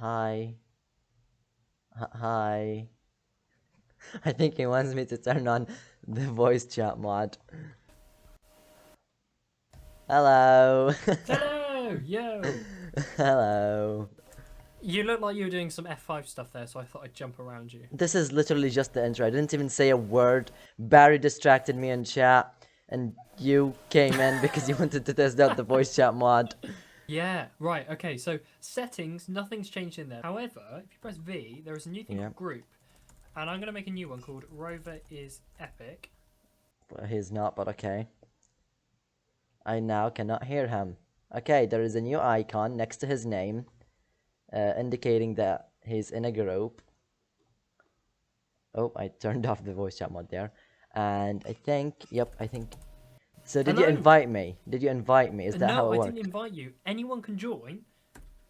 Hi. Hi. I think he wants me to turn on the voice chat mod. Hello. Hello! Yo! Hello. You look like you were doing some F5 stuff there, so I thought I'd jump around you. This is literally just the intro. I didn't even say a word. Barry distracted me in chat, and you came in because you wanted to test out the voice chat mod. Yeah, right, okay, so settings, nothing's changed in there. However, if you press V, there is a new thing Yeah. called group. And I'm going to make a new one called Rover is Epic. Well, he's not, but okay. I now cannot hear him. Okay, there is a new icon next to his name, indicating that he's in a group. Oh, I turned off the voice chat mod there. And I think, yep, I think. So did you Hello! invite me? Did you invite me? Is that how No, it I didn't worked? invite you. Anyone can join,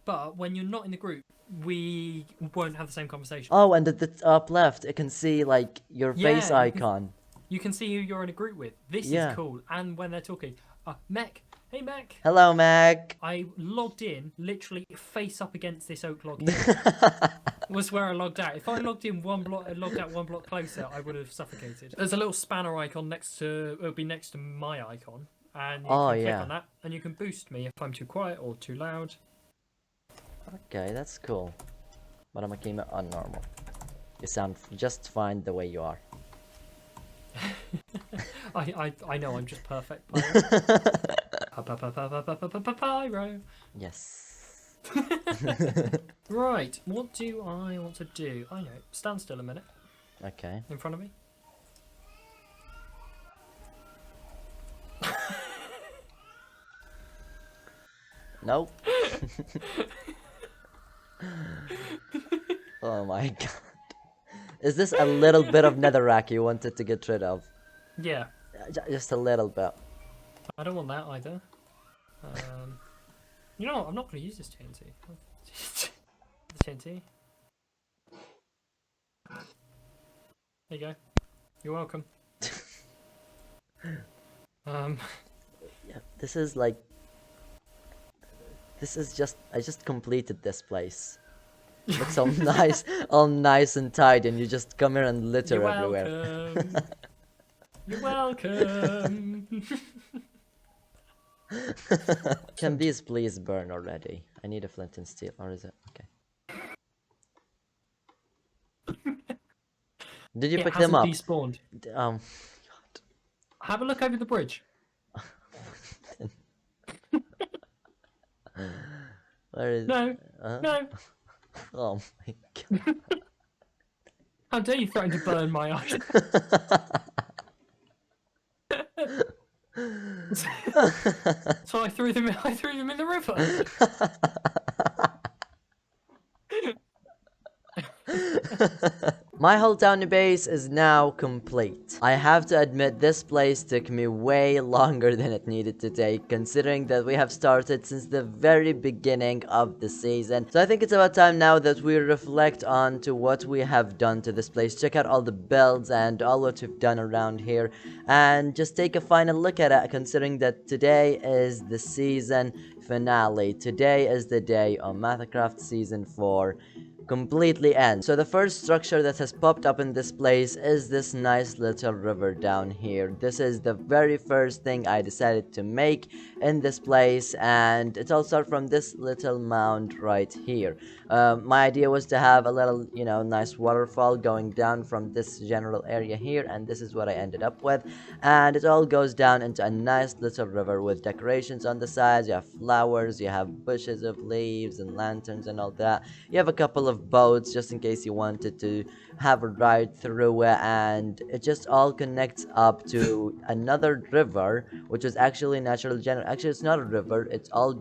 but when you're not in the group, we won't have the same conversation. Oh, and at the top left, I can see like your face Yeah, icon. you can see who you're in a group with. This is Yeah. cool. And when they're talking, Mech, hey Mech, Hello, Mac. I logged in literally face up against this oak log here. Was where I logged out. If I logged in one block, logged out one block closer, I would have suffocated. There's a little spanner icon next to. It'll be next to my icon, and you Oh, can click yeah. on that, and you can boost me if I'm too quiet or too loud. Okay, that's cool. But I'm gonna keep it on normal. You sound just fine the way you are. I know I'm just perfect. Pyro. Yes. Right. What do I want to do? I know. Stand still a minute. Okay. In front of me. Nope. Oh my god. Is this a little bit of netherrack you wanted to get rid of? Yeah. Just a little bit. I don't want that either. You know what? I'm not going to use this TNT. The TNT. There you go. You're welcome. Yeah, this is like... This is just... I just completed this place. Looks all nice, all nice and tidy, and you just come here and litter You're everywhere. welcome. You're welcome. Can these please burn already? I need a flint and steel, or is it? Okay. Did you It pick them hasn't up? despawned. Um, Have a look over the bridge. where is... No. No. Oh my god. How dare you threaten to burn my eyes? So I threw them. I threw them in the river. My whole towny base is now complete. I have to admit this place took me way longer than it needed to take, considering that we have started since the very beginning of the season. So I think it's about time now that we reflect on to what we have done to this place, check out all the builds and all what we've done around here, and just take a final look at it, considering that today is the season finale. Today is the day on OmathaCraft Season 4 completely ends. So the first structure that has popped up in this place is this nice little river down here. This is the very first thing I decided to make in this place, and it all started from this little mound right here. My idea was to have a little, you know, nice waterfall going down from this general area here, and this is what I ended up with. And it all goes down into a nice little river with decorations on the sides. You have flowers, you have bushes of leaves and lanterns and all that. You have a couple of boats just in case you wanted to have a ride through it, and it just all connects up to another river, which is actually natural general. Actually, it's not a river, it's all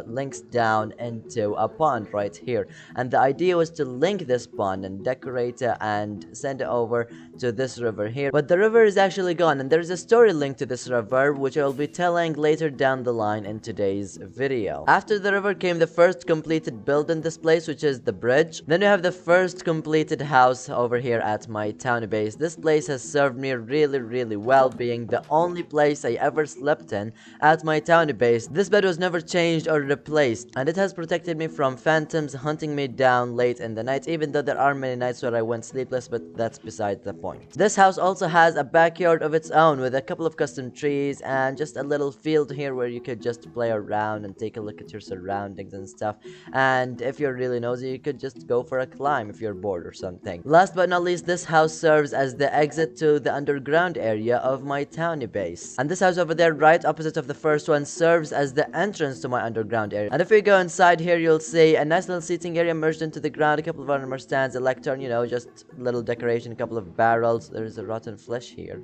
links down into a pond right here. And the idea was to link this pond and decorate it and send it over to this river here. But the river is actually gone, and there's a story linked to this river, which I'll be telling later down the line in today's video. After the river came the first completed build in this place, which is the bridge. bridge. Then we have the first completed house over here at my town base. This place has served me really well, being the only place I ever slept in at my town base. This bed was never changed or replaced, and it has protected me from phantoms hunting me down late in the night, even though there are many nights where I went sleepless, but that's beside the point. This house also has a backyard of its own with a couple of custom trees and just a little field here where you could just play around and take a look at your surroundings and stuff. And if you're really nosy, you could just go for a climb if you're bored or something. Last but not least, this house serves as the exit to the underground area of my towny base. And this house over there, right opposite of the first one, serves as the entrance to my underground area. And if we go inside here, you'll see a nice little seating area merged into the ground, a couple of armor stands, a lectern, you know, just little decoration, a couple of barrels. There's a rotten flesh here.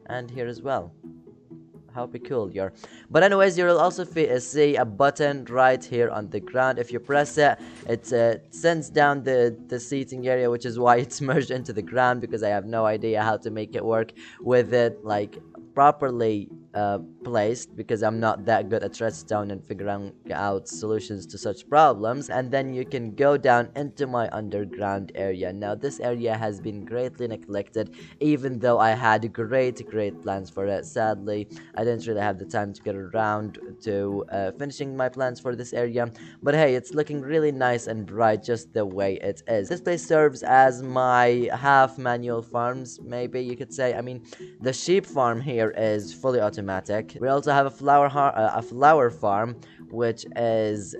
And here as well. How peculiar. But anyways, you'll also see a button right here on the ground. If you press it, it sends down the seating area, which is why it's merged into the ground, because I have no idea how to make it work with it like properly placed, because I'm not that good at redstone and figuring out solutions to such problems. And then you can go down into my underground area. Now this area has been greatly neglected, even though I had great plans for it. Sadly, I didn't really have the time to get around to finishing my plans for this area, but hey, it's looking really nice and bright just the way it is. This place serves as my half manual farms, maybe you could say. I mean, the sheep farm here is fully automatic. We also have a flower farm, which is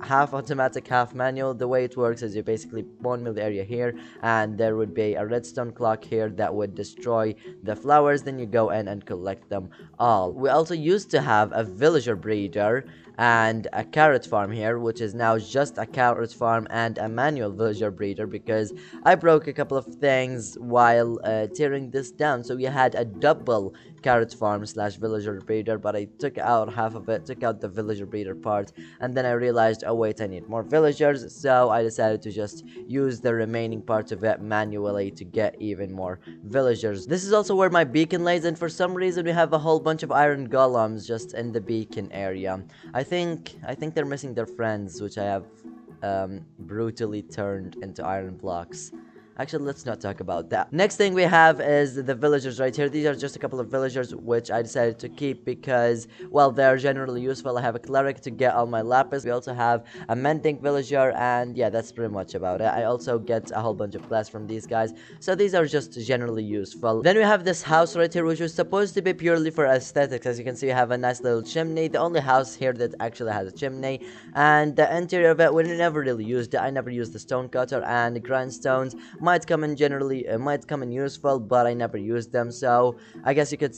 half automatic, half manual. The way it works is you basically bone meal the area here, and there would be a redstone clock here that would destroy the flowers. Then you go in and collect them all. We also used to have a villager breeder and a carrot farm here, which is now just a carrot farm and a manual villager breeder, because I broke a couple of things while tearing this down. So we had a double carrot farm slash villager breeder, but I took out half of it, took out the villager breeder part, and then I realized, oh wait, I need more villagers, so I decided to just use the remaining part of it manually to get even more villagers. This is also where my beacon lays, and for some reason we have a whole bunch of iron golems just in the beacon area. I think they're missing their friends, which I have brutally turned into iron blocks. Actually, let's not talk about that. Next thing we have is the villagers right here. These are just a couple of villagers which I decided to keep because, well, they're generally useful. I have a cleric to get all my lapis. We also have a mending villager, and yeah, that's pretty much about it. I also get a whole bunch of glass from these guys, so these are just generally useful. Then we have this house right here, which was supposed to be purely for aesthetics. As you can see, we have a nice little chimney, the only house here that actually has a chimney, and the interior of it, we never really used it. I never used the stone cutter, and grindstones might come in useful, but I never used them. So I guess you could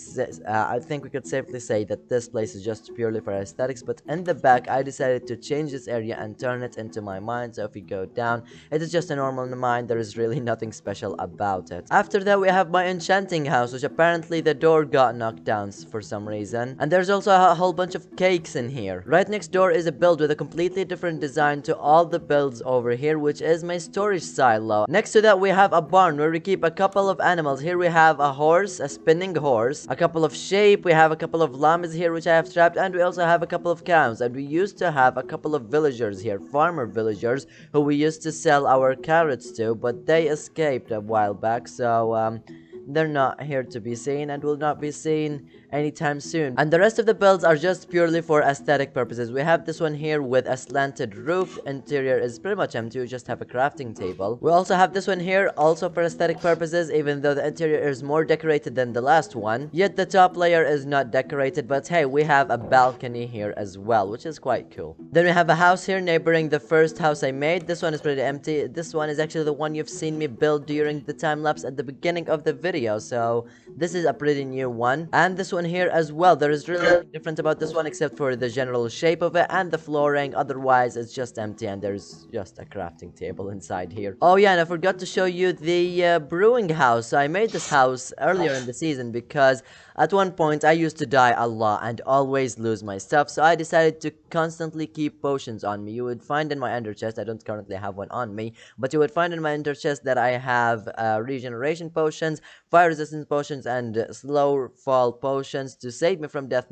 I think we could safely say that this place is just purely for aesthetics. But in the back, I decided to change this area and turn it into my mine. So if you go down, it is just a normal mine. There is really nothing special about it. After that, we have my enchanting house, which apparently the door got knocked down for some reason, and there's also a whole bunch of cakes in here. Right next door is a build with a completely different design to all the builds over here, which is my storage silo. Next to that, we have a barn where we keep a couple of animals. Here we have a horse, a spinning horse, a couple of sheep, we have a couple of llamas here which I have trapped, and we also have a couple of cows. And we used to have a couple of villagers here, farmer villagers, who we used to sell our carrots to, but they escaped a while back, so they're not here to be seen and will not be seen anytime soon. And the rest of the builds are just purely for aesthetic purposes. We have this one here with a slanted roof. Interior is pretty much empty. We just have a crafting table. We also have this one here, also for aesthetic purposes, even though the interior is more decorated than the last one. Yet the top layer is not decorated, but hey, we have a balcony here as well, which is quite cool. Then we have a house here neighboring the first house I made. This one is pretty empty. This one is actually the one you've seen me build during the time lapse at the beginning of the video, so this is a pretty new one. And this one here as well, there is really nothing different about this one except for the general shape of it and the flooring. Otherwise it's just empty, and there's just a crafting table inside here. Oh yeah, and I forgot to show you the brewing house. So I made this house earlier in the season because at one point I used to die a lot and always lose my stuff, so I decided to constantly keep potions on me. You would find in my ender chest, I don't currently have one on me, but you would find in my ender chest that I have regeneration potions, fire resistance potions, and slow fall potions. potions to save me from death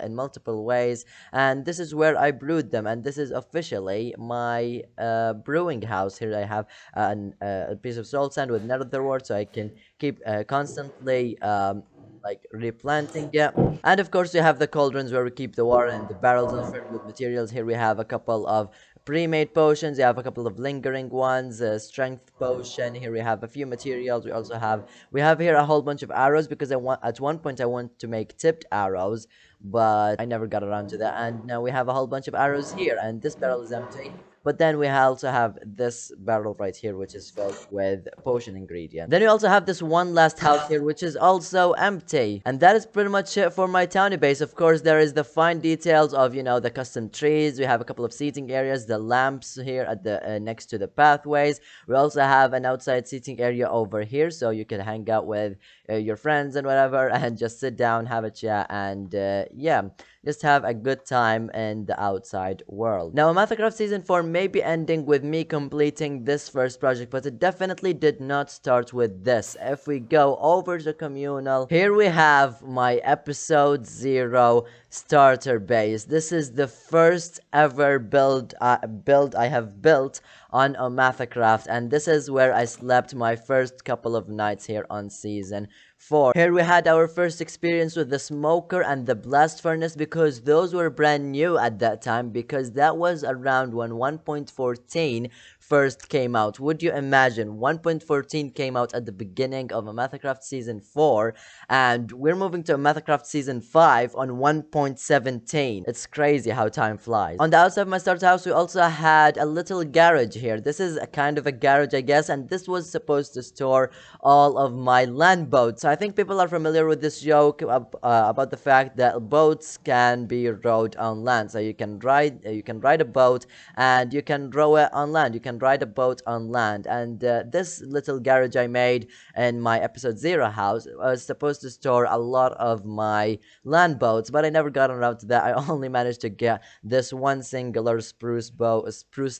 in multiple ways, and this is where I brewed them, and this is officially my brewing house. Here I have a piece of soul sand with nether wart, so I can keep constantly like replanting it. And of course we have the cauldrons where we keep the water, and the barrels are filled with materials. Here we have a couple of pre-made potions. We have a couple of lingering ones, a strength potion. Here we have a few materials. We have here a whole bunch of arrows, because I want at one point I want to make tipped arrows, but I never got around to that. And now we have a whole bunch of arrows here, and this barrel is empty. But then we also have this barrel right here, which is filled with potion ingredients. Then we also have this one last house here, which is also empty. And that is pretty much it for my towny base. Of course, there is the fine details of, you know, the custom trees. We have a couple of seating areas, the lamps here at the next to the pathways. We also have an outside seating area over here, so you can hang out with your friends and whatever, and just sit down, have a chat, and yeah, just have a good time in the outside world. Now, OmathaCraft Season 4 may be ending with me completing this first project, but it definitely did not start with this. If we go over to communal, here we have my episode 0 starter base. This is the first ever build I have built on OmathaCraft, and this is where I slept my first couple of nights here on Season 4. Here we had our first experience with the smoker and the blast furnace, because those were brand new at that time, because that was around when 1.14 first came out. Would you imagine 1.14 came out at the beginning of OmathaCraft Season 4, and we're moving to OmathaCraft Season 5 on 1.17. It's crazy how time flies. On the outside of my starter house, we also had a little garage here. This is a kind of a garage, I guess, and this was supposed to store all of my land boats. So I think people are familiar with this joke about the fact that boats can be rowed on land. So you can ride a boat, and you can row it on land. You can ride a boat on land. And this little garage I made in my episode 0 house was supposed to store a lot of my land boats, but I never got around to that. I only managed to get this one singular spruce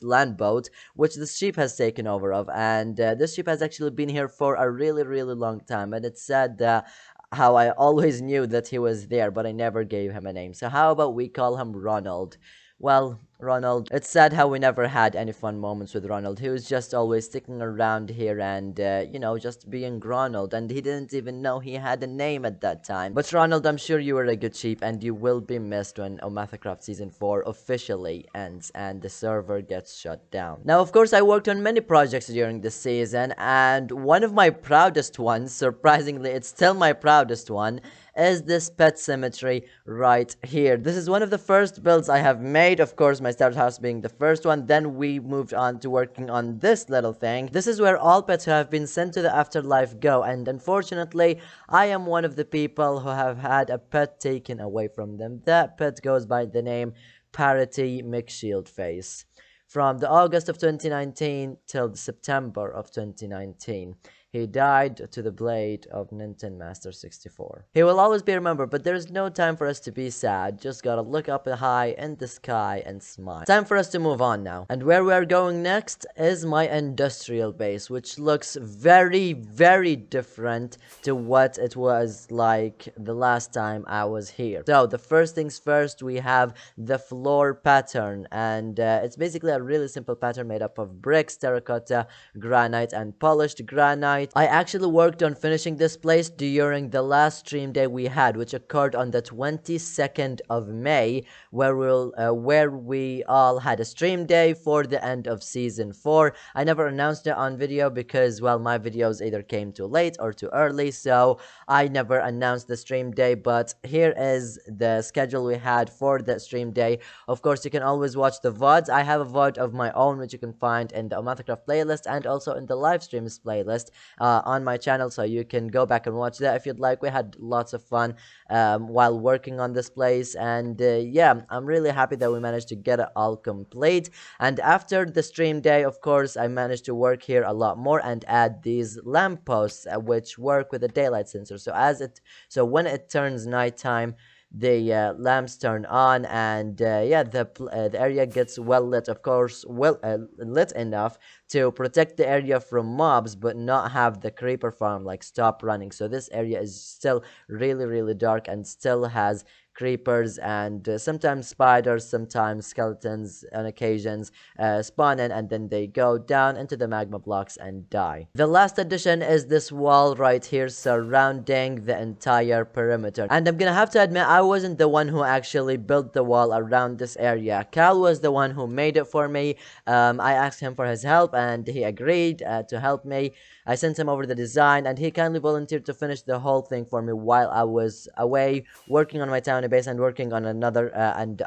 land boat, which the sheep has taken over of, and this sheep has actually been here for a really long time, and it's sad that how I always knew that he was there, but I never gave him a name. So how about we call him Ronald? Well, Ronald, it's sad how we never had any fun moments with Ronald. He was just always sticking around here and, you know, just being Ronald. And he didn't even know he had a name at that time. But Ronald, I'm sure you were a good sheep, and you will be missed when OmathaCraft Season 4 officially ends and the server gets shut down. Now, of course, I worked on many projects during this season, and one of my proudest ones, surprisingly, it's still my proudest one, is this pet cemetery right here. This is one of the first builds I have made, of course, my starter house being the first one. Then we moved on to working on this little thing. This is where all pets who have been sent to the afterlife go, and unfortunately, I am one of the people who have had a pet taken away from them. That pet goes by the name Parity McShieldface. From the August of 2019 till the September of 2019. He died to the blade of Nintendo Master 64. He will always be remembered, but there's no time for us to be sad. Just gotta look up high in the sky and smile. Time for us to move on now. And where we're going next is my industrial base, which looks very different to what it was like the last time I was here. So the first things first, we have the floor pattern, and it's basically a really simple pattern made up of bricks, terracotta, granite, and polished granite. I actually worked on finishing this place during the last stream day we had, which occurred on the 22nd of May, where we all had a stream day for the end of Season 4. I never announced it on video because, well, my videos either came too late or too early, so I never announced the stream day, but here is the schedule we had for the stream day. Of course, you can always watch the VODs. I have a VOD of my own, which you can find in the OmathaCraft playlist and also in the live streams playlist on my channel, so you can go back and watch that if you'd like. We had lots of fun while working on this place, and yeah, I'm really happy that we managed to get it all complete. And after the stream day, of course, I managed to work here a lot more and add these lampposts which work with the daylight sensor. So when it turns nighttime, the lamps turn on, and yeah, the area gets well lit, of course, well lit enough to protect the area from mobs, but not have the creeper farm like stop running. So this area is still really dark and still has creepers and sometimes spiders, sometimes skeletons on occasions spawn in, and then they go down into the magma blocks and die. The last addition is this wall right here surrounding the entire perimeter, and I'm gonna have to admit I wasn't the one who actually built the wall around this area. Cal was the one who made it for me. I asked him for his help and he agreed to help me. I sent him over the design and he kindly volunteered to finish the whole thing for me while I was away working on my townie base and working on another and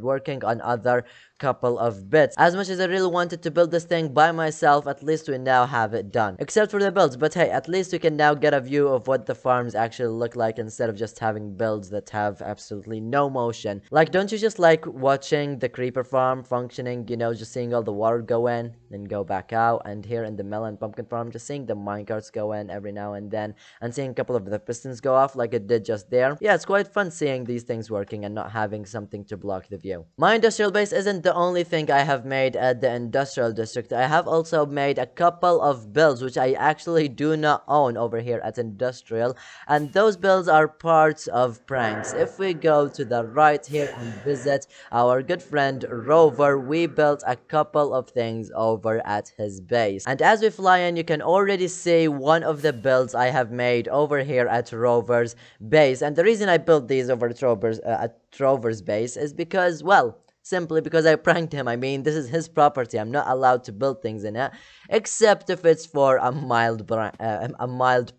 working on other couple of bits. As much as I really wanted to build this thing by myself, at least we now have it done. Except for the builds, but hey, at least we can now get a view of what the farms actually look like instead of just having builds that have absolutely no motion. Like, don't you just like watching the creeper farm functioning, you know, just seeing all the water go in, then go back out, and here in the melon pumpkin farm, just seeing the minecarts go in every now and then, and seeing a couple of the pistons go off like it did just there. Yeah, it's quite fun seeing these things working and not having something to block the view. My industrial base isn't the only thing I have made at the industrial district. I have also made a couple of builds which I actually do not own over here at industrial, and those builds are parts of pranks. If we go to the right here and visit our good friend Rover, we built a couple of things over at his base, and as we fly in you can already see one of the builds I have made over here at Rover's base. And the reason I built these over at Rover's base is because, well, simply because I pranked him. I mean, this is his property. I'm not allowed to build things in it, except if it's for a mild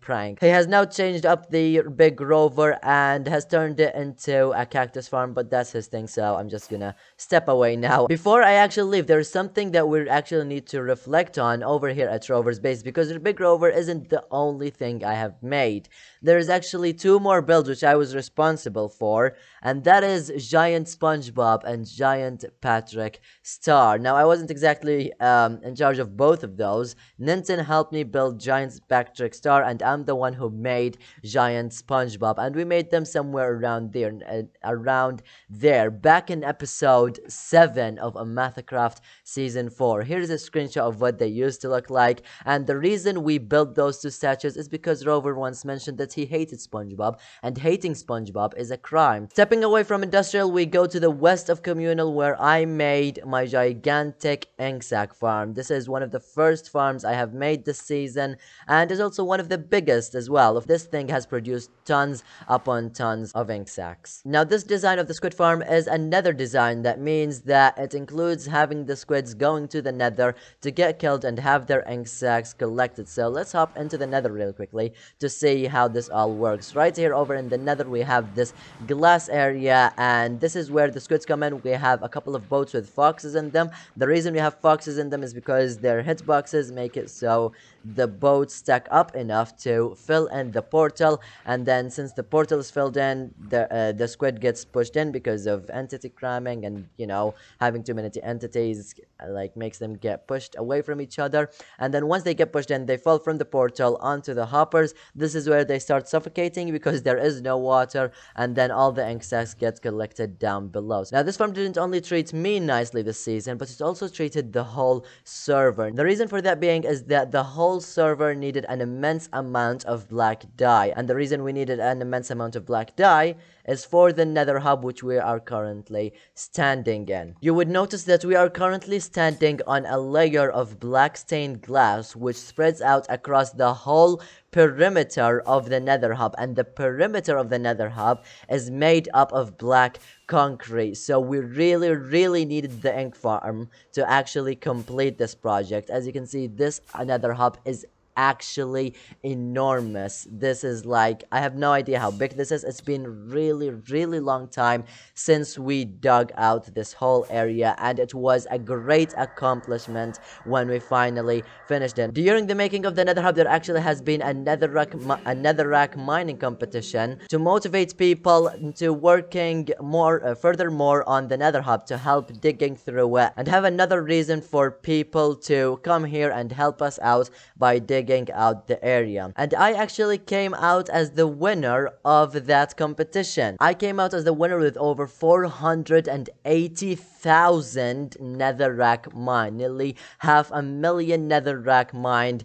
prank. He has now changed up the big rover and has turned it into a cactus farm, but that's his thing, so I'm just gonna step away now. Before I actually leave, there's something that we actually need to reflect on over here at Rover's base, because the big rover isn't the only thing I have made. There's actually two more builds which I was responsible for, and that is Giant SpongeBob and Giant Patrick Star. Now, I wasn't exactly in charge of both of those. Ninten helped me build Giant Patrick Star, and I'm the one who made Giant SpongeBob, and we made them somewhere around there, back in episode 7 of OmathaCraft Season 4. Here's a screenshot of what they used to look like, and the reason we built those two statues is because Rover once mentioned that he hated SpongeBob, and hating SpongeBob is a crime. Stepping away from industrial, we go to the west of communal, where I made my gigantic ink sac farm. This is one of the first farms I have made this season, and is also one of the biggest as well. This thing has produced tons upon tons of ink sacs. Now, this design of the squid farm is a nether design. That means that it includes having the squids going to the nether to get killed and have their ink sacs collected. So let's hop into the nether real quickly to see how this all works. Right here over in the nether we have this glass area, and this is where the squids come in. We have a couple of boats with foxes in them. The reason we have foxes in them is because their hitboxes make it so the boats stack up enough to fill in the portal, and then since the portal is filled in, the squid gets pushed in because of entity cramming, and you know, having too many entities like makes them get pushed away from each other. And then once they get pushed in, they fall from the portal onto the hoppers. This is where they start suffocating because there is no water, and then all the ink sacs get collected down below. Now, this farm didn't only treat me nicely this season, but it also treated the whole server. The reason for that being is that the whole server needed an immense amount of black dye, and the reason we needed an immense amount of black dye is for the nether hub which we are currently standing in. You would notice that we are currently standing on a layer of black stained glass which spreads out across the whole perimeter of the nether hub, and the perimeter of the nether hub is made up of black concrete. So we really needed the ink farm to actually complete this project. As you can see, this nether hub is actually enormous. This is like, I have no idea how big this is. It's been really long time since we dug out this whole area, and it was a great accomplishment when we finally finished it. During the making of the nether hub, there actually has been a netherrack mining competition to motivate people to working more furthermore on the nether hub to help digging through it, and have another reason for people to come here and help us out by digging digging out the area. And I actually came out as the winner of that competition. I came out as the winner with over 480,000 netherrack mine, nearly 500,000 netherrack mined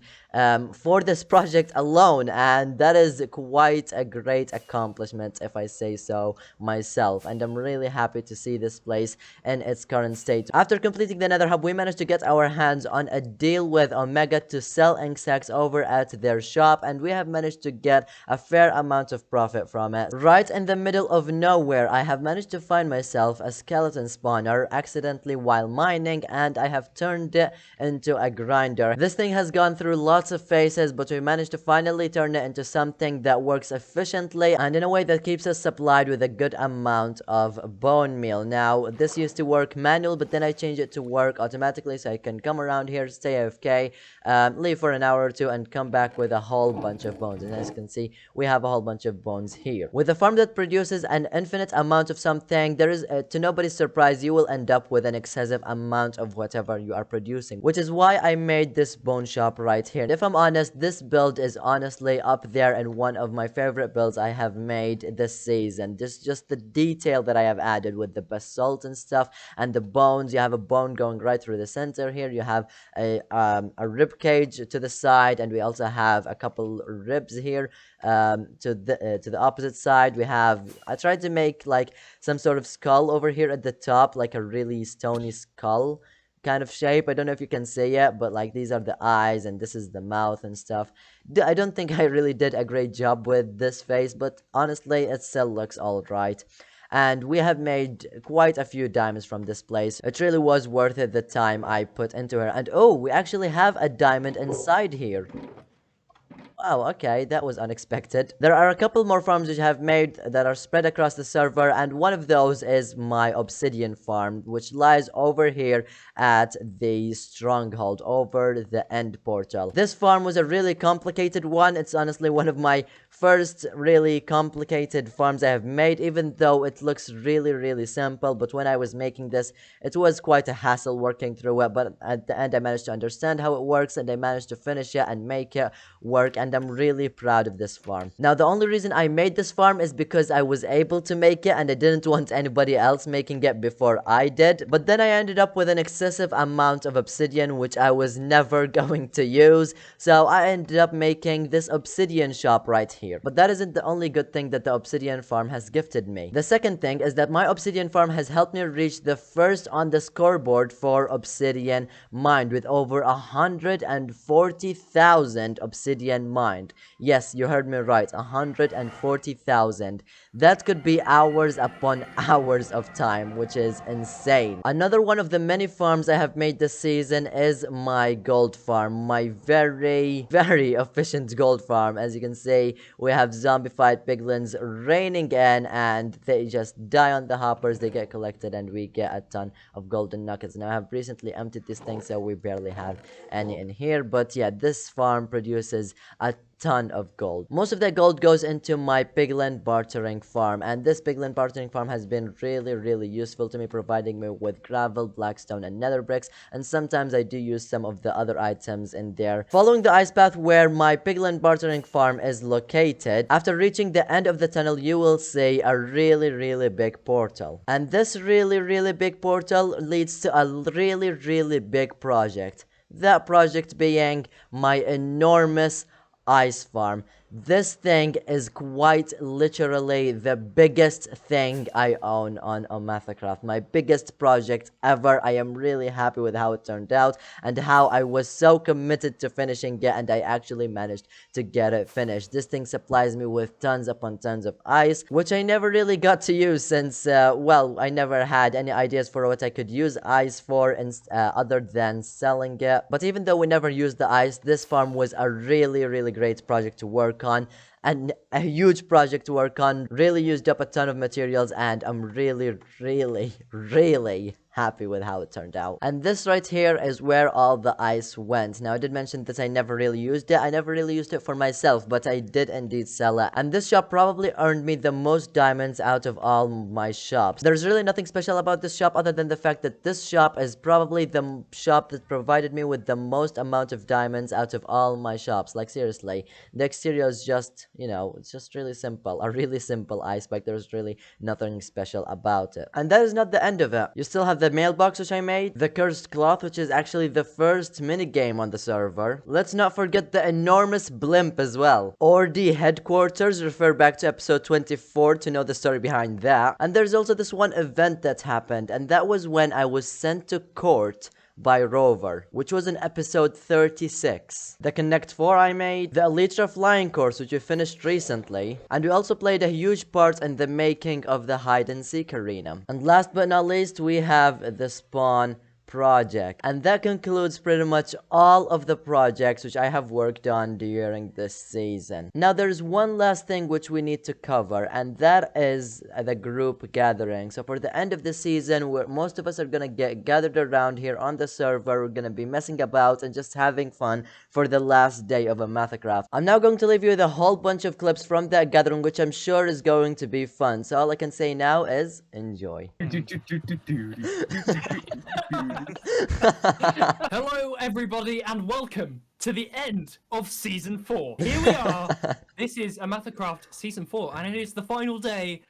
for this project alone, and that is quite a great accomplishment if I say so myself, and I'm really happy to see this place in its current state. After completing the nether hub, we managed to get our hands on a deal with Omega to sell ink sacks over at their shop, and we have managed to get a fair amount of profit from it. Right in the middle of nowhere, I have managed to find myself a skeleton spawner accidentally while mining, and I have turned it into a grinder. This thing has gone through lots of phases, but we managed to finally turn it into something that works efficiently and in a way that keeps us supplied with a good amount of bone meal. Now, this used to work manual, but then I changed it to work automatically, so I can come around here, stay AFK, leave for an hour or two, and come back with a whole bunch of bones. And as you can see, we have a whole bunch of bones here. With a farm that produces an infinite amount of something, there is, to nobody's surprise, you will end up with an excessive amount of whatever you are producing, which is why I made this bone shop right here. If I'm honest, this build is honestly up there and one of my favorite builds I have made this season. Just the detail that I have added with the basalt and stuff, and the bones. You have a bone going right through the center here. You have a rib cage to the side, and we also have a couple ribs here to the opposite side. I tried to make like some sort of skull over here at the top, like a really stony skull kind of shape. I don't know if you can see it, but like these are the eyes and this is the mouth and stuff. I don't think I really did a great job with this face, but honestly it still looks alright. And we have made quite a few diamonds from this place. It really was worth it, the time I put into her. And oh, we actually have a diamond inside here. Oh, okay, that was unexpected. There are a couple more farms which I have made that are spread across the server, and one of those is my obsidian farm, which lies over here at the stronghold, over the end portal. This farm was a really complicated one. It's honestly one of my first really complicated farms I have made, even though it looks really simple. But when I was making this, it was quite a hassle working through it, but at the end I managed to understand how it works, and I managed to finish it and make it work, and I'm really proud of this farm. Now, the only reason I made this farm is because I was able to make it, and I didn't want anybody else making it before I did. But then I ended up with an excessive amount of obsidian, which I was never going to use, so I ended up making this obsidian shop right here. But that isn't the only good thing that the obsidian farm has gifted me. The second thing is that my obsidian farm has helped me reach the first on the scoreboard for obsidian mined, with over 140,000 obsidian mined. Yes, you heard me right, 140,000. That could be hours upon hours of time, which is insane. Another one of the many farms I have made this season is my gold farm, my very efficient gold farm. As you can see, we have zombified piglins raining in, and they just die on the hoppers, they get collected, and we get a ton of golden nuggets. Now I have recently emptied this thing, so we barely have any in here, but yeah, this farm produces a ton of gold. Most of that gold goes into my piglin bartering farm, and this piglin bartering farm has been really useful to me, providing me with gravel, blackstone, and nether bricks, and sometimes I do use some of the other items in there. Following the ice path where my piglin bartering farm is located, after reaching the end of the tunnel, you will see a really big portal, and this really big portal leads to a really big project. That project being my enormous ice farm. This thing is quite literally the biggest thing I own on OmathaCraft. My biggest project ever. I am really happy with how it turned out and how I was so committed to finishing it, and I actually managed to get it finished. This thing supplies me with tons upon tons of ice, which I never really got to use since, well, I never had any ideas for what I could use ice for other than selling it. But even though we never used the ice, this farm was a really great project to work on, and a huge project to work on. Really used up a ton of materials, and I'm really happy with how it turned out. And this right here is where all the ice went. Now, I did mention that I never really used it. I never really used it for myself, but I did indeed sell it. And this shop probably earned me the most diamonds out of all my shops. There's really nothing special about this shop other than the fact that this shop is probably the shop that provided me with the most amount of diamonds out of all my shops. Like, seriously, the exterior is just, you know, it's just really simple. A really simple ice bike. There's really nothing special about it. And that is not the end of it. You still have the mailbox which I made, the cursed cloth which is actually the first minigame on the server. Let's not forget the enormous blimp as well. Or the headquarters, refer back to episode 24 to know the story behind that. And there's also this one event that happened, and that was when I was sent to court by Rover, which was in episode 36. The Connect 4 I made, the Elytra Flying course which we finished recently, and we also played a huge part in the making of the hide and seek arena. And last but not least, we have the spawn project, and that concludes pretty much all of the projects which I have worked on during this season. Now there's one last thing which we need to cover, and that is the group gathering. So for the end of the season, where most of us are gonna get gathered around here on the server, we're gonna be messing about and just having fun for the last day of OmathaCraft. I'm now going to leave you with a whole bunch of clips from that gathering, which I'm sure is going to be fun. So all I can say now is enjoy. Hello, everybody, and welcome to the end of Season 4. Here we are. This is OmathaCraft Season 4, and it is the final day.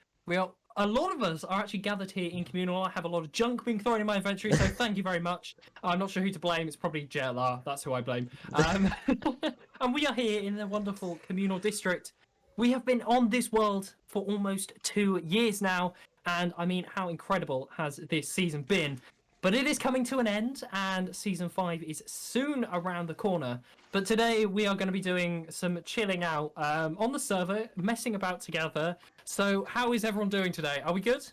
A lot of us are actually gathered here in communal. I have a lot of junk being thrown in my inventory, so thank you very much. I'm not sure who to blame. It's probably JLR. That's who I blame. And we are here in the wonderful communal district. We have been on this world for almost 2 years now, and I mean, how incredible has this season been? But it is coming to an end, and Season 5 is soon around the corner. But today we are going to be doing some chilling out on the server, messing about together. So how is everyone doing today? Are we good?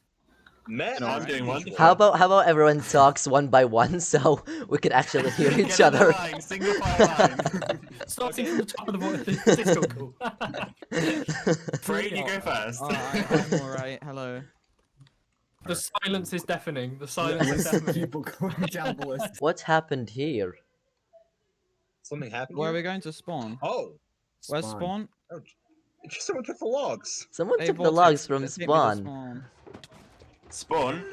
Man, I'm doing wonderful. How about everyone talks one by one so we can actually hear each other? Single file line. Starting from the top of the voice. This is still cool. Fred, you go first. I'm alright, hello. The silence is deafening. The silence is deafening. People going down the list. What happened here? Something happened. Where are here? we going to spawn? Oh, Where's spawn? someone took the logs. Someone Hey, took the Vortex, logs from take me to spawn. Spawn,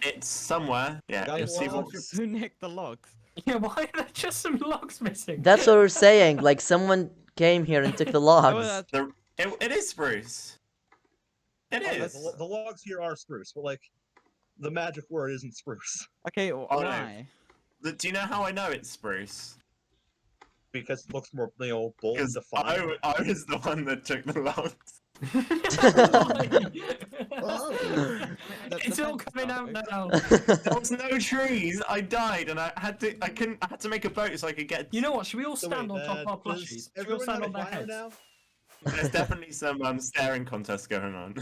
it's somewhere. Yeah, Guys, you'll see logs what... Who nicked the logs? Yeah, why are there just some logs missing? That's what we're saying. Like someone came here and took the Oh, logs. It is spruce. It is. The logs here are spruce, but like, the magic word isn't spruce okay, no. why? Do you know how I know it's spruce? because it looks more, bold and Because defined. I was the one that took the logs. It's all coming out now. There was no trees. I died, and I had to make a boat so I could get. You know what? Should we all So stand wait, on top of our does plushies? Should we all everyone stand have on a their fire heads? now? There's definitely some staring contest going on.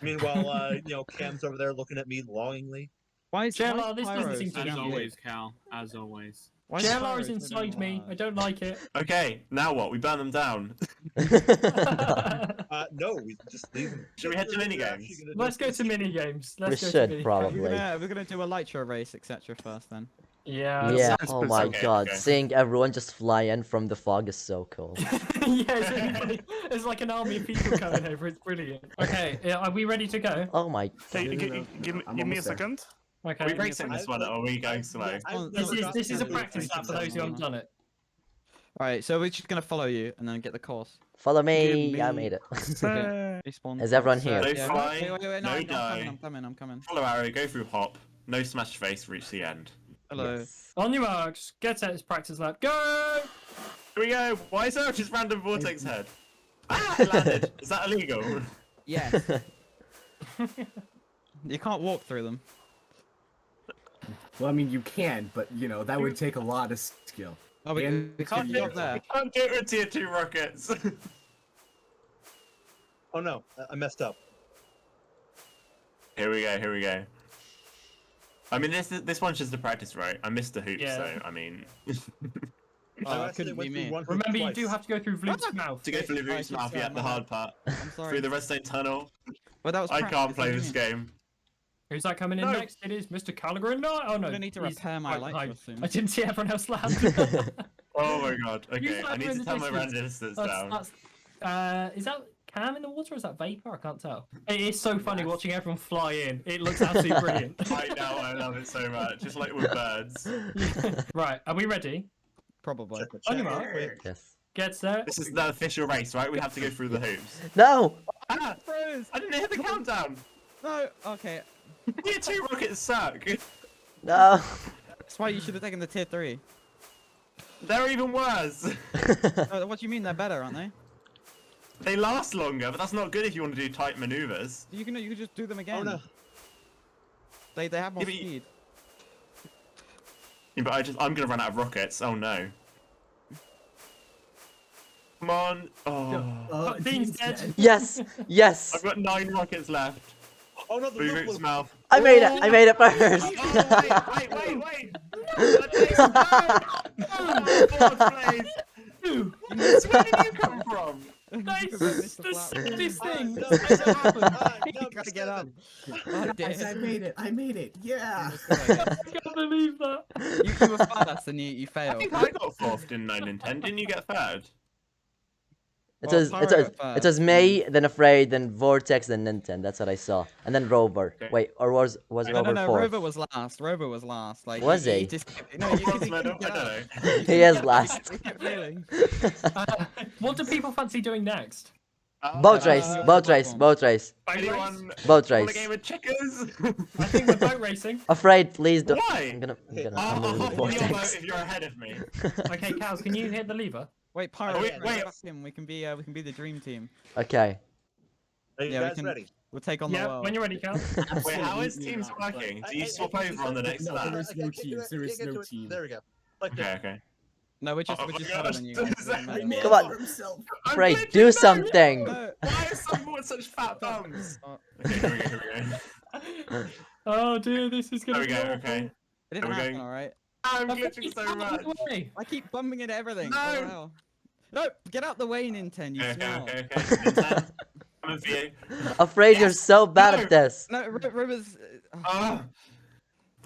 Meanwhile, Cam's over there looking at me longingly. Why is JLR, why this Pyro doesn't seem to so be As you. always, Cal. As always. Why JLR Pyro is so inside me. loud? I don't like it. Okay, now what? We burn them down. No, we just leave them. Should we head to We're minigames? actually gonna do Let's go this. to mini games. Let's We go should to mini probably. We're gonna do a Lytro race, etc. first then. Yeah. Yeah, sounds oh pretty- my okay, god, okay. seeing everyone just fly in from the fog is so cool. Yeah, it's really funny. There's like an army of people coming over. It's brilliant. Okay, are we ready to go? Oh my Hey, god. give me a almost there. second. Are we Okay. racing this one, or are we going slow? This is a practice lap for those who haven't done it. Alright, so we're just gonna follow you and then get the course. Follow me, Give I me- made it. Respawn. Is everyone here? No Yeah, fly, wait, no I'm die. coming. Follow arrow, go through hop, no smash face, reach the end. Hello. Yes. On your marks, get set. It's practice lap. Go! Here we go. Why is there just random vortex head? Ah, it landed. Is that illegal? Yes. You can't walk through them. Well, I mean, you can, but that would take a lot of skill. Oh, we And can't it's get up there. Can't get rid of tier 2 rockets. Oh no, I messed up. Here we go. I mean, this one's just a practice, right? I missed the hoop, Yeah. so I mean, Oh, I that accidentally couldn't be went through me. one hoop Remember, you twice. do have to go through Vloop's mouth. to go through the Right, root's mouth, sorry, yeah, the my hard part. I'm sorry. Through the redstone tunnel. Well, that was I can't practice, play wasn't this it? game. Who's that coming in No. next? It is Mr. Gallagher. No, oh no. gonna need to he's repair my quite light high. soon. I didn't see everyone else land. Oh my god. You Okay, I slammed need her in to the turn my distance. random distance down. Is that Cam in the water or is that Vapor? I can't tell. It is so funny watching everyone fly in. It looks absolutely brilliant. I know, I love it so much. Just like with birds. Right, are we ready? Probably. Check the On your chat mark. real quick. Yes. Get set. This is the official race, right? We have to go through the hoops. No! Ah! Froze. I didn't hit the countdown! No. Okay. Tier 2 rockets suck! No! That's why you should have taken the tier 3. They're even worse! What do you mean they're better, aren't they? They last longer, but that's not good if you want to do tight maneuvers. You can just do them again. Oh no. They have more Yeah, but speed. Yeah, but I'm gonna run out of rockets. Oh no. Come on. Oh. Dean's dead. Yes! Yes! I've got 9 rockets left. Oh no, the Blue loop Root's was mouth. I made it! I made it first! Oh, wait! No! Fourth place! Where did you come from? Nice. Missed the The flat. saddest thing. Gotta get up. Guys, I made it. I made it. Yeah. I can't believe that. You were first and you I failed. think I got 4th, didn't I, Nintendo? Didn't you get 3rd? It was me, then Afraid, then Vortex, then Nintendo. That's what I saw. And then Rover. Okay. Wait, or was No, Rover no, fourth? Rover was last. Rover was last. Like, Was he? just, no, you Bronze couldn't medal? get I up. don't know. He is last. We kept failing. What do people fancy doing next? Boat race, Uh, boat race, boat race, Boat race? Anyone boat want a race. game of checkers? I think we're boat racing. Afraid, please don't. Why? I'm gonna I'll I'm hop the on your boat vortex. if you're ahead of me. Okay, Cows, can you hit the lever? Wait, Pyro, wait, wait. back him. We can be the dream team. Okay. Are you Yeah, we guys can- ready? We'll take on the Yeah, world. when you're ready, Cows. Wait, how is Absolutely teams not, but- working? Do you swap over on the next No, lap? there's no teams. There is no team. There we go. Like Okay, that. okay. No, we're just Oh my better gosh, than you guys. does that Doesn't matter. Man Come on. for himself. I'm Afraid, glitching, do no! something. No. Why is someone with such fat thumbs? Oh, Okay, here we go. Oh dear, this is There gonna we be go, awful. okay. it didn't Are we happen, going- alright? I'm I think glitching he's so out much. of the way. I keep bumping into everything. No. Oh, hell. No, get out the way, Nintendo. You Okay, smell. okay, okay. Nintendo, coming for you. Afraid you're so bad No. at this. No, River's. Ah.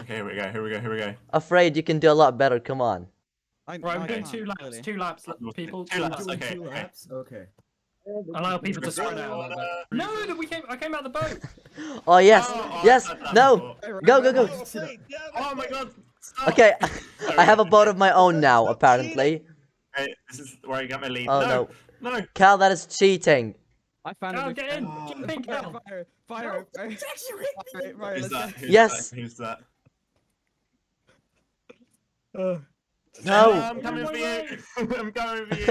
Okay, here we go, here we go, here we go. Afraid you can do a lot better. Come on. Right, we're doing can't, 2 laps. clearly. 2 laps, people. Two laps, Doing okay, 2 okay. laps? Okay. Allow people to spread out a little bit. No, no, I came out the boat. Oh yes, Oh, yes. I've done that No. before. Go, go, go. Oh, wait, yeah, Oh my god, stop! Okay, I have a boat of my own now. Apparently. Okay, this is where I got my lead. Oh no, no, no. Cal, that is cheating. I found Cal, a get in. Oh. Jump in, Cal. Fire. Right, Who's let's that? Who's Yes. That? Who's that? No. I'm coming for you. I'm coming for you.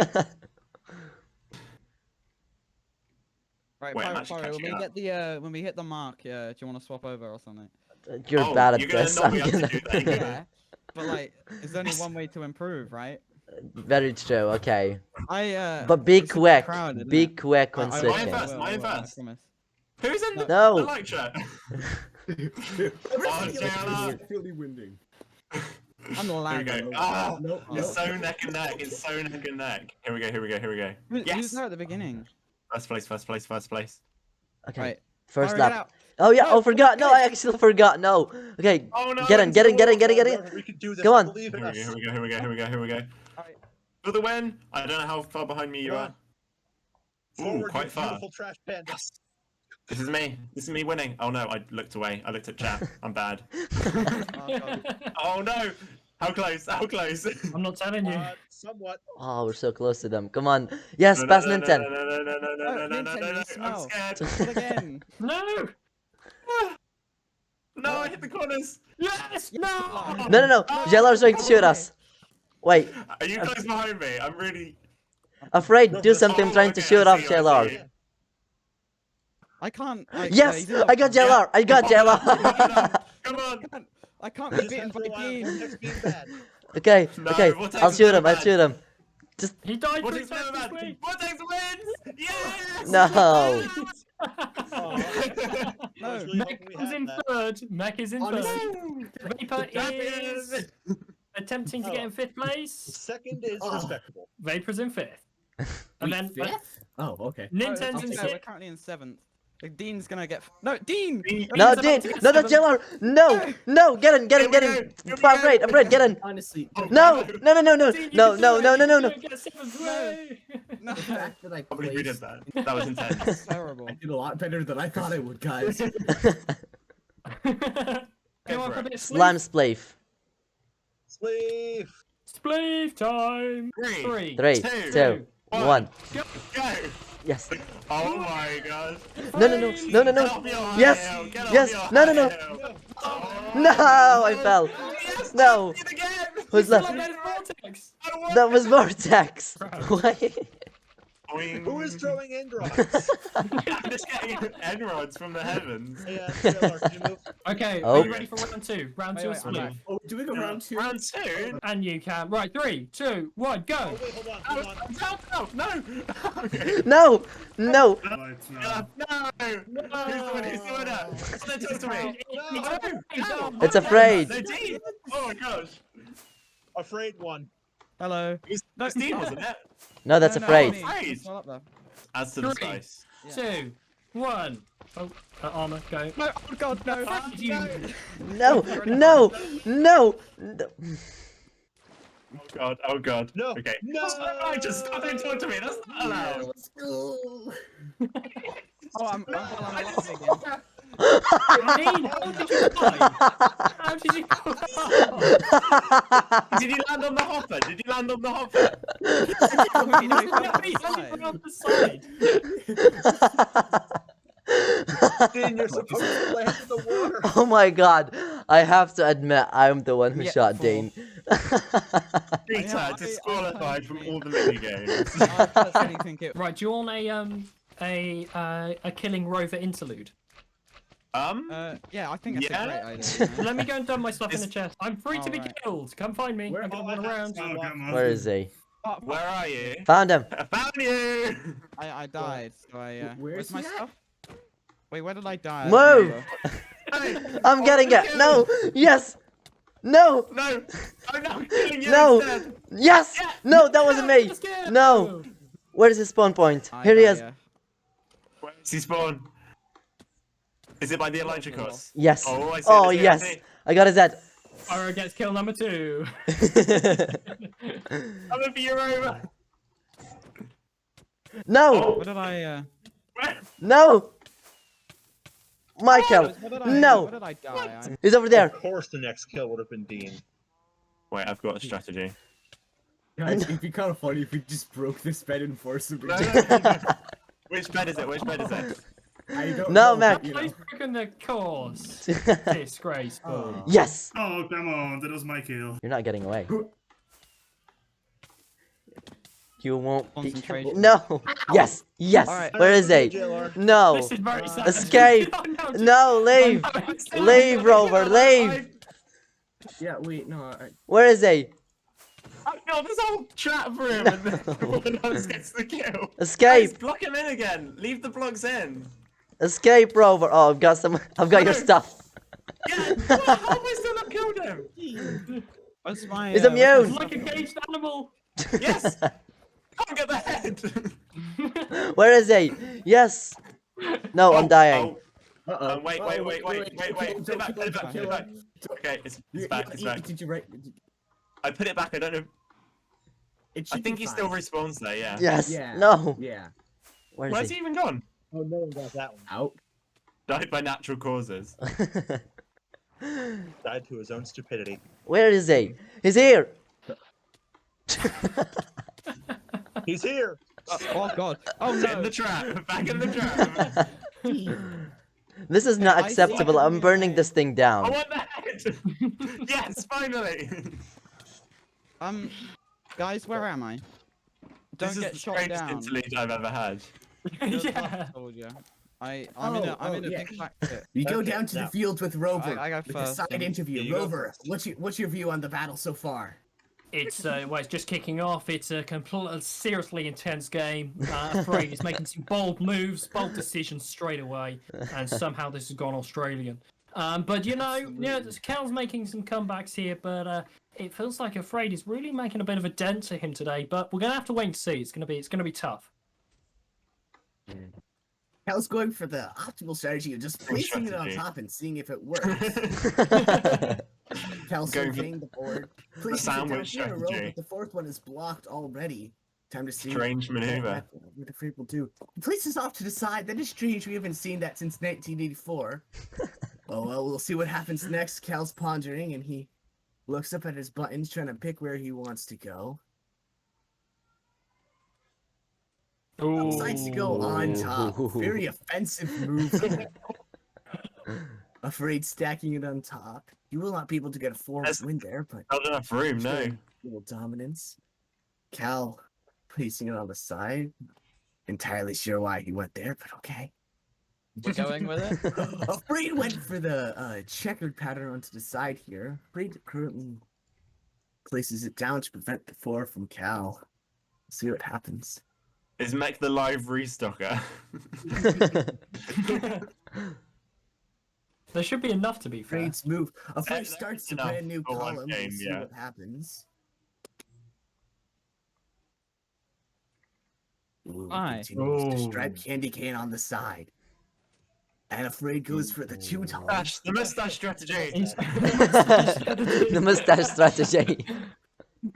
Right, Wait, I'm Pyro, actually Pyro, when we catching get the when we hit the mark, do you want to swap over or something? You're Oh, bad at you're gonna this. not I'm be able to gonna. do that. You're gonna- Yeah, but like, there's only one way to improve, right? Very true. Okay, But but be quick. Be quick when Mine switching. first, mine first. Who's in the No. light shirt? Oh, JLR. I feel the winding. I'm the Here we lag. go. Ah, Nope, it's nope. so neck and neck. It's so neck and neck. Here we go. Here we go. Here we go. Who's Yes. there at the beginning? First place. First place. First place. Okay, Right. first Pyro, get lap. out. Oh yeah. No, Oh, forgot. No, I actually forgot. No. Okay, Oh no! get in. Get in. Get in. Get in. Get in. We can do this. Come on. Believe Here in we us. go. Here we go. Here we go. Here we go. Here we go. Alright. For the win. I don't know how far behind me you Come are. on. Ooh, Forward, you quite far. Beautiful trash panda. Yes. This is me. This is me winning. Oh no! I looked away. I looked at chat. I'm bad. Oh no! How close? How close? I'm not telling you. Somewhat. Oh, we're so close to them. Come on. Yes, No, no, pass no, no, Nintendo. No, no, no, no, no, no, no, no, no, no, Nintendo, I'm smell. scared. But again. No! No, I hit the corners. Yes! No! No, no, no. JLR's trying to shoot us. Wait, Are you close behind me? I'm really. Afraid. Do something. I'm trying to shoot off JLR. I can't. Yes, he's in the- I got JLR. I got JLR. Come on. I can't We be just bitten have for by a while. Dean. Vortex being bad. Okay, No, okay. Vortex I'll is shoot really him. I'll bad. shoot him. He died What 3 is times so this bad? week. Vortex wins! Yes! No. Oh, No. I was really Mech hoping we comes had in that. third. Mech is in third. Honestly, Vapor is attempting to get in 5th place. Second is Oh. respectable. Vapor's in 5th. And then fifth? Oh, okay. Nintendo's in We're 6th. currently in 7th. Dean's gonna get. No, Dean! No, Dean's Dean! about to get No, that's seven. Jello! No! No! Get in! Get in! Get Here we in! go, here we I'm go. afraid, get in! Honestly, No! No! No! No! No! Dean, you No! can No! do No! it. No! No! You No! can do it. Get seventh way. No, the fact that I Probably who did placed, that. That was intense. terrible. I did a lot better than I thought I would, guys. Go on for for a it. bit of Slime sleep. spleef. Sleeve. Spleef time. Three. 3, Two. 2, 1. Go. Go! Yes. Oh my god. No! No! No! No! No! Get No! off your high Yes! hill, get off Yes! your No! No! No! high hill. No! I fell. Yes, No! did it again. Who's Still left? on that vortex. I want That was Vortex. Crap. Why? Boing. Who is throwing end rods? I'm just getting end rods from the heavens. Hey, JLR, can you move? Okay, Oh. are you ready for round 2? Round Wait, 2 wait, of I'm spleef. back. Oh, doing a round 2? Round 2? And you can. Right, 3, 2, 1, go. Oh, wait, hold on, hold on. No! Okay. No! No! No! Who's the winner? It's not just to me. No! It's afraid. No, Dean! Oh my gosh. Afraid one. Hello. It's Dean, wasn't it? No, that's No, no, afraid. me. Afraid. It's not up there. As to the Three. spice. 2, 1. Oh, armor, go. No, oh god, no. You. No! No! No! Oh god, oh god. No. Okay. No. Just stop and talk to me. That's not allowed. Let's go. Oh, I'm alive again. Dean, how did you die? How did you go? Did you land on the hopper? Did you land on the hopper? You know, he fell No, off he the landed side. on the side. Dean, you're supposed to land in the water. Oh my god. I have to admit, I'm the one who Yeah, shot fool. Dean. Peter, I disqualified from personally- all the minigames. I personally think it. Right, do you want a killing rover interlude? Yeah, I think that's Yeah? a great idea. you know. Let me go and dump my stuff in the It's- chest. I'm free to be Alright. killed. Come find me. Where- I'm gonna oh, run I have around. to- Oh, come on. Where is he? Oh, Where are you? Found him. I found you! I died, so I. Where's Where's my he at? stuff? Wait, where did I die? I don't Move! remember. Hey, I'm getting it. No! Yes! No! no! I'm not killing you No! instead! Yes! Yeah. No, that wasn't me! Let's go. No! Where's his spawn point? I Here he die, is. yeah. Where does he spawn? Is it by the Elijah cross? Yes. Oh, I see. Oh, I see, I yes. see. I got his head. Ira gets kill number 2. I'm a viewer over. No! What did I? Where? No! Michael! What did No! What did I die? He's over there. Of course, the next kill would have been Dean. Wait, I've got a strategy. Guys, it'd be kind of funny if we just broke this bed and forced him to No, no, no. Which bed is it? Which bed is it? I don't No, know, Mac. you know. He's broken the course. Disgraceful. Yes! Oh, come on, that was my kill. You're not getting away. You won't be. Concentration. No! Yes! Yes! Alright. Where is he? JLR. No! This is very sad. Escape! Oh, no, No, leave! Leave, Rover, leave! Yeah, wait, no. Where is he? Oh god, there's a whole trap for him and then everyone else gets the kill. Guys, Escape! block him in again. Leave the blocks in. Escape, Rover! Oh, I've got some. I've got your stuff. Yeah, what? How have I still not killed him? What's my? He's what's my immune. stuff Like a again? caged animal. Yes! Can't get the head! Where is he? Yes! No, I'm dying. Uh-oh. Wait. Put it back, put it back, put it back. Okay, it's back, it's back. Did you write? I put it back, I don't know. It I should think be he still fine. respawns there, yeah. Yes! Yeah. No! Yeah. Where Where's is he he? even gone? Oh, no one got that one. Out. Died by natural causes. Died to his own stupidity. Where is he? He's here! He's here. Oh god. Oh Get in no. the trap! Back in the trap! This is not I see. acceptable. I'm burning this thing I down. want the head! Yes, finally! Guys, where am I? Don't This is get the shot strangest down. interlude I've ever had. You're the Yeah. last soldier. I'm in a yeah. big black pit. You go Okay, down to now. the fields with Rover. I go with a first, side then. interview. You go Rover, first. what's your view on the battle so far? It's well, it's just kicking off. It's a seriously intense game. Afraid he's making some bold moves, bold decisions straight away, and somehow this has gone Australian. But Cal's making some comebacks here, but it feels like Afraid is really making a bit of a dent to him today. But we're gonna have to wait and see. It's gonna be tough. Cal's going for the optimal strategy of just placing it on strategy. top and seeing if it works. Cal's Going for surveying the board, places it down sandwich here in a row, strategy. but the fourth one is blocked already. Time to see Strange maneuver. what the freak will do. He places off to the side. That is strange. We haven't seen that since 1984. Oh well, we'll see what happens next. Cal's pondering, and he looks up at his buttons, trying to pick where he wants to go. Decides to go on top. Very offensive move. Afraid stacking it on top. You will not be able to get a 4 There's win there, but Not enough room, no. showing little dominance. Cal placing it on the side. Entirely sure why he went there, but okay. We're going with it. Afraid went for the checkered pattern onto the side here. Afraid currently places it down to prevent the 4 from Cal. See what happens. Is Mech the live restocker? There should be enough to be fair. Afraid's move. Afraid That- starts the enough brand new for one column. game, We'll see yeah. what happens. Ooh, Aye. continues to Oh. stripe candy cane on the side. And Afraid goes for the 2 tone. Mustache, the mustache strategy. He's- The mustache strategy.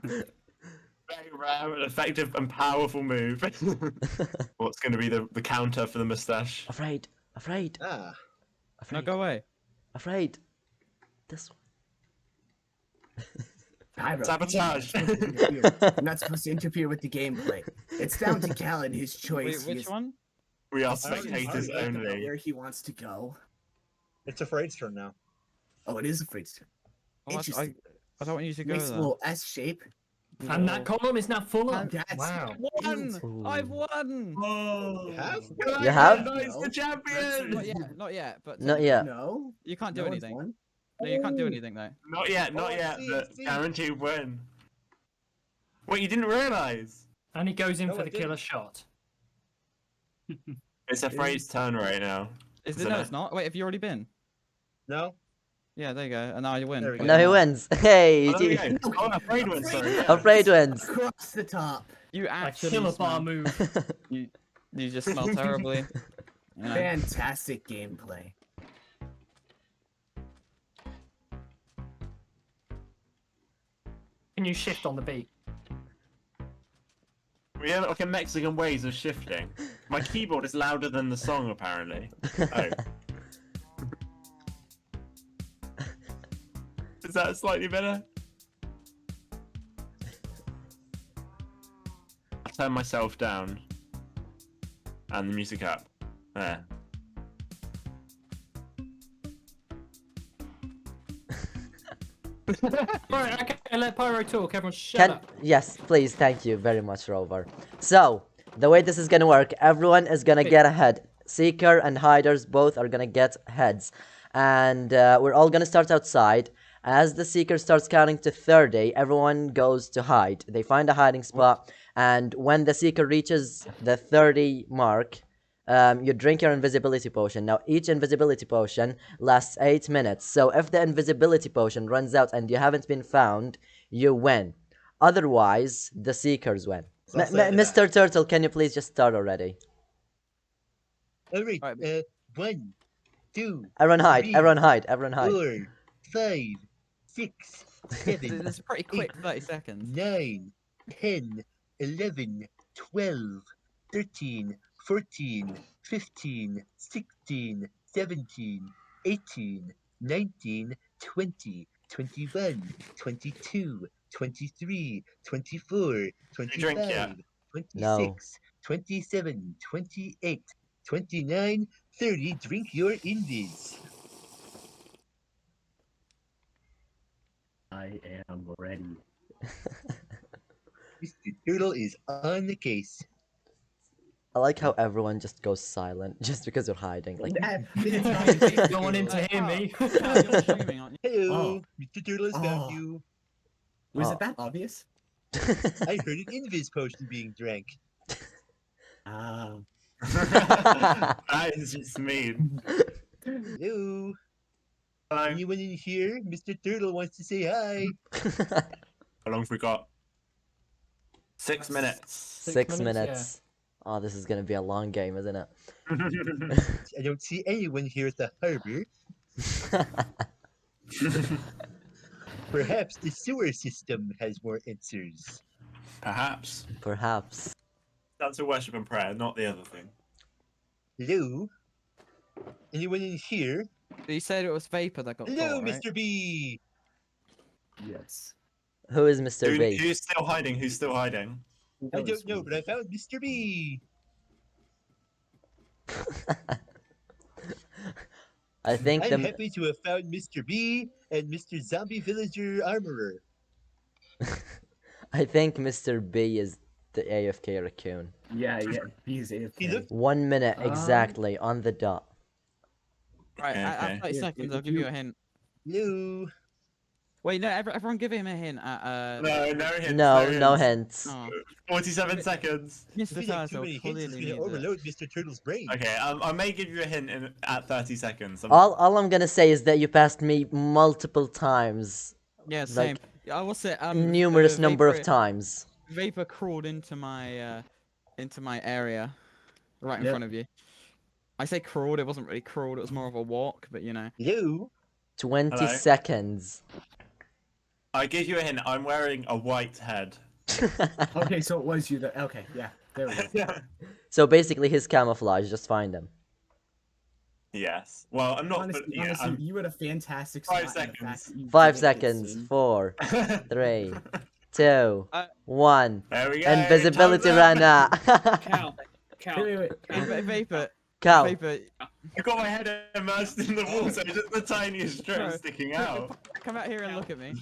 Very rare, effective, and powerful move. What's going to be the counter for the mustache? Afraid. Afraid. Ah. No, Afraid. go away. Afraid. This one. Pyro, Sabotage. you're not supposed to interfere with the gameplay. It's down to Cal and his Wait, choice. He which is one? We are deciding spectators about only. where he wants to go. It's Afraid's turn now. Oh, it is Afraid's turn. Oh, Interesting. I don't want you to go Makes a there. little S shape. And that column is now full up. That's Wow. Won! Ooh. I've won! Oh. You have? You have? Nice, the No. champion! Not yet, not yet, but Not yet. No. you can't No do one's anything. won. No, you can't do anything though. Not yet, not Oh, I yet, see, but I see. guaranteed win. Wait, you didn't realise? And he goes in No, for I the didn't. killer shot. It's Afraid's turn right now. Is it? Isn't No, it? it's not. Wait, have you already been? No? Yeah, there you go. And now you win. There we And go. now he wins. Hey, Oh, there we G- go. Oh, Afraid wins, sorry. Afraid wins. Across the top. You A actually killer bar smell, move. you just smell terribly. You know. Fantastic gameplay. Can you shift on the beat? We have like a Mexican ways of shifting. My keyboard is louder than the song, apparently. Oh. Is that slightly better? I turn myself down. And the music up. There. Right, okay, let Pyro talk. Everyone shut Can up. yes, please, thank you very much, Rover. So the way this is gonna work, everyone is gonna get a head. Seeker and hiders both are gonna get heads, and we're all gonna start outside. As the seeker starts counting to 30, everyone goes to hide. They find a hiding spot, and when the seeker reaches the 30 mark, you drink your invisibility potion. Now, each invisibility potion lasts 8 minutes. So, if the invisibility potion runs out and you haven't been found, you win. Otherwise, the seekers win. So I'll say to Mr. Turtle, can you please just start already? Alright, Alright. 1, 2, Everyone hide, Three. everyone hide, everyone hide. 4, 5, 6, 7, This is pretty quick. 30 seconds. 9, 10, 11, 12, 13, 14, 15, 16, 17, 18, 19, 20, 21, 22, 23, 24, drink yet? 25, No. 26, 27, 28, 29, 30. Drink your invis. I am ready. Mr. Turtle is on the case. I like how everyone just goes silent just because you're hiding. Like, No one in to hear me. Yeah, you're streaming, aren't you? Hello, Oh. Mr. Turtle has Oh. found you. Was Oh. it that obvious? I heard an invis potion being drank. Ah. That is just mean. Hello, Hello. anyone in here? Mr. Turtle wants to say hi. How long have we got? 6 minutes. 6 minutes, minutes. Oh, this is gonna be a long game, isn't it? I don't see anyone here at the harbor. Perhaps the sewer system has more answers. Perhaps. Perhaps. That's a worship and prayer, not the other thing. Hello? Anyone in here? You said it was Vapor that got Hello, caught, right? Mr. B! Yes. Who is Mr. B? Who's still hiding? Who's still hiding? I don't know, but I found Mr. B! I think I'm the happy to have found Mr. B and Mr. Zombie Villager Armorer. I think Mr. B is the AFK raccoon. Yeah, he's He AFK. looked 1 minute exactly on the dot. Right, Okay, at okay. 30 Here, seconds, if I'll give you a hint. hello. Wait, no, everyone give him a hint. No, no hints. No hints. Oh, 47 seconds. If Mr. you like too Turtle many hints, it's clearly gonna needs it. overload Mr. Turtle's brain. Okay, I may give you a hint at 30 seconds. All I'm gonna say is that you passed me multiple times. Yeah, Like, same. I will say numerous number of times. Vapor crawled into my area, right in Yep. front of you. I say crawled. It wasn't really crawled. It was more of a walk, but you know. Hello. 20 Hello? seconds. I give you a hint. I'm wearing a white head. Okay, so it was you that. Okay, yeah, there we go. Yeah. So basically his camouflage, just find him. Yes. Well, I'm not. Honestly, but yeah, honestly, you had a fantastic 5 spot, and the fact seconds. that you 5 didn't get seconds. seen- 4, I'm... 3, 2, Uh, 1. There we go. Invisibility time's ran up. out. Cal, Cal, Wait. Vapor. Cal. Vapor. I got my head immersed in the water, just the tiniest strip Bro, sticking out. Come out here and look at me.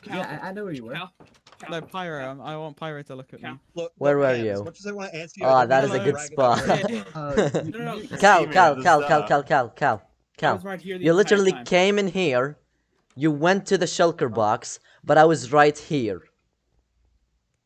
Cal, Yeah, I know where you were. Cal, Cal. No, Pyro. I want Pyro to look at me. Look, Where look, were man, As you? much as I want to answer you, Ah, I don't that need is a to good brag about spot. it. No, no. Cal, See me Cal, at the Cal, Cal, start. Cal. I was right here the You entire literally time. came in here, you went to the shulker box, but I was right here.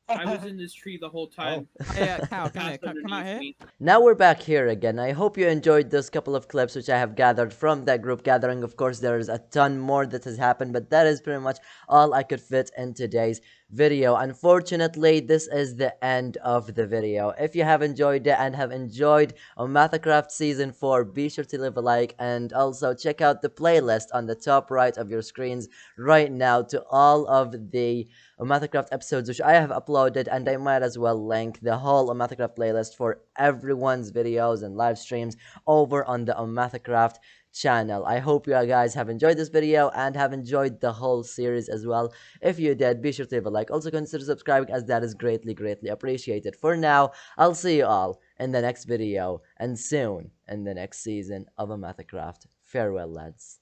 I was in this tree the whole time. Hey, Cal, come here. Passed Come out underneath here. me. Now we're back here again. I hope you enjoyed those couple of clips which I have gathered from that group gathering. Of course, there is a ton more that has happened, but that is pretty much all I could fit in today's video. Unfortunately, this is the end of the video. If you have enjoyed it and have enjoyed OmathaCraft Season 4, be sure to leave a like and also check out the playlist on the top right of your screens right now to all of the OmathaCraft episodes which I have uploaded, and I might as well link the whole OmathaCraft playlist for everyone's videos and live streams over on the OmathaCraft channel. I hope you guys have enjoyed this video and have enjoyed the whole series as well. If you did, be sure to leave a like. Also consider subscribing, as that is greatly appreciated. For now, I'll see you all in the next video and soon in the next season of OmathaCraft. Farewell, lads.